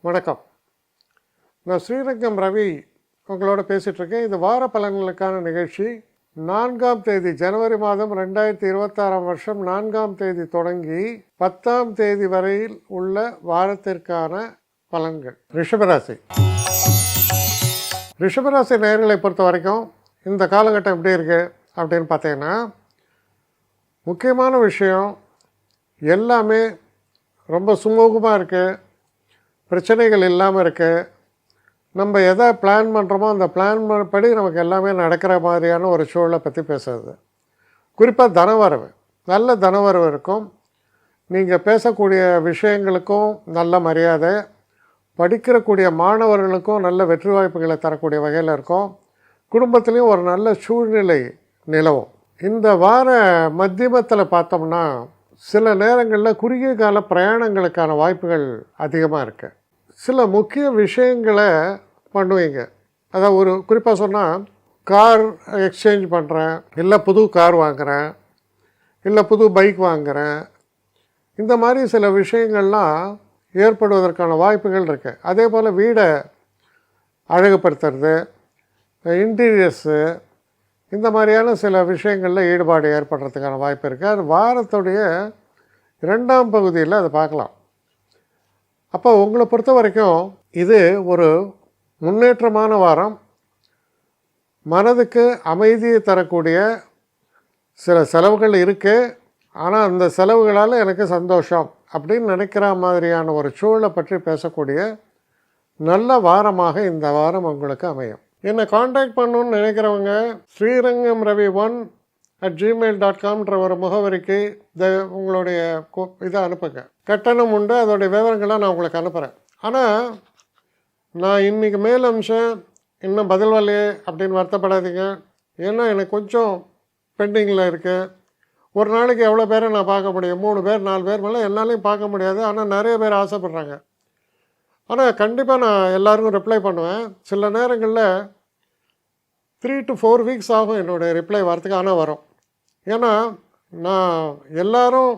வணக்கம். நான் ஸ்ரீரங்கம் ரவி உங்களோட பேசிகிட்ருக்கேன். இது வார பலன்களுக்கான நிகழ்ச்சி. 4ஆம் தேதி ஜனவரி மாதம் 2026 வருஷம் 4ஆம் தேதி தொடங்கி 10ஆம் தேதி வரையில் உள்ள வாரத்திற்கான பலன்கள். ரிஷபராசி நேயர்களை பொறுத்த வரைக்கும் இந்த காலகட்டம் எப்படி இருக்குது அப்படின்னு பார்த்தீங்கன்னா, முக்கியமான விஷயம் எல்லாமே ரொம்ப சுமூகமாக இருக்குது, பிரச்சனைகள் இல்லாமல் இருக்குது. நம்ம எதை பிளான் பண்ணுறோமோ அந்த பிளான் படி நமக்கு எல்லாமே நடக்கிற மாதிரியான ஒரு சூழலை பற்றி பேசுறது. குறிப்பாக தனவரவு, நல்ல தனவரவு இருக்கும். நீங்கள் பேசக்கூடிய விஷயங்களுக்கும் நல்ல மரியாதை, படிக்கிறக்கூடிய மாணவர்களுக்கும் நல்ல வெற்றி வாய்ப்புகளை தரக்கூடிய வகையில் இருக்கும். குடும்பத்துலேயும் ஒரு நல்ல சூழ்நிலை நிலவும். இந்த வார மத்தியமத்தில் பார்த்தோம்னா சில நேரங்களில் குறுகிய கால பிரயாணங்களுக்கான வாய்ப்புகள் அதிகமாக இருக்குது. சில முக்கிய விஷயங்களை பண்ணுவீங்க. அதாவது ஒரு குறிப்பாக சொன்னால், கார் எக்ஸ்சேஞ்ச் பண்ணுறேன், இல்லை புது கார் வாங்குகிறேன், இல்லை புது பைக் வாங்குகிறேன், இந்த மாதிரி சில விஷயங்கள்லாம் ஏற்படுவதற்கான வாய்ப்புகள் இருக்குது. அதே போல் வீடை அழகுபடுத்துறது, இன்டீரியர்ஸு, இந்த மாதிரியான சில விஷயங்களில் ஈடுபாடு ஏற்படுறதுக்கான வாய்ப்பு இருக்குது. அது வாரத்துடைய 2ஆம் பகுதியில் அதை பார்க்கலாம். அப்போ உங்களை பொறுத்த வரைக்கும் இது ஒரு முன்னேற்றமான வாரம். மனதுக்கு அமைதியை தரக்கூடிய சில செலவுகள் இருக்குது. ஆனால் அந்த செலவுகளால் எனக்கு சந்தோஷம் அப்படின்னு நினைக்கிற மாதிரியான ஒரு சூழலை பற்றி பேசக்கூடிய நல்ல வாரமாக இந்த வாரம் உங்களுக்கு அமையும். என்னை காண்டாக்ட் பண்ணணுன்னு நினைக்கிறவங்க srirangamravi1@gmail.comன்ற ஒரு முகவரிக்கு உங்களுடைய இதை அனுப்புங்க. கட்டணம் உண்டு, அதோடைய விவரங்கள்லாம் நான் உங்களுக்கு அனுப்புகிறேன். ஆனால் நான் இன்றைக்கி மேல் அம்சம் இன்னும் பதில் வரலையே அப்படின்னு வருத்தப்படாதீங்க. ஏன்னா எனக்கு கொஞ்சம் பெண்டிங்கில் இருக்குது. ஒரு நாளைக்கு எவ்வளோ பேரை நான் பார்க்க முடியும்? 3 பேர் 4 பேர் மேலே என்னாலையும் பார்க்க முடியாது. ஆனால் நிறைய பேர் ஆசைப்பட்றாங்க. ஆனால் கண்டிப்பாக நான் எல்லாருக்கும் ரிப்ளை பண்ணுவேன். சில நேரங்களில் 3 to 4 வீக்ஸ் ஆகும் என்னுடைய ரிப்ளை வரத்துக்கு. ஆனால் வரும். ஏன்னா நான் எல்லோரும்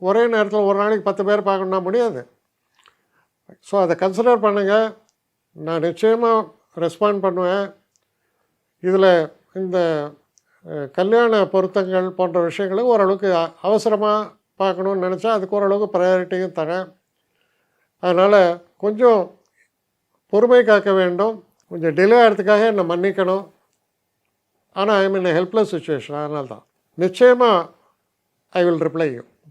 ஒரே நேரத்தில் ஒரு நாளைக்கு 10 பேர் பார்க்கணுன்னா முடியாது. ஸோ அதை கன்சிடர் பண்ணுங்கள். நான் நிச்சயமாக ரெஸ்பாண்ட் பண்ணுவேன். இதில் இந்த கல்யாண பொருத்தங்கள் போன்ற விஷயங்களுக்கு ஓரளவுக்கு அவசரமாக பார்க்கணுன்னு நினச்சா அதுக்கு ஓரளவுக்கு ப்ரையாரிட்டியும் தரேன். அதனால் கொஞ்சம் பொறுமை காக்க வேண்டும். கொஞ்சம் டிலே ஆகிறதுக்காக என்னை மன்னிக்கணும். ஆனால் ஐ மீன் ஹெல்ப்லெஸ் சுச்சுவேஷன். அதனால தான் நிச்சயமாக ஐ வில் ரிப்ளை யூ.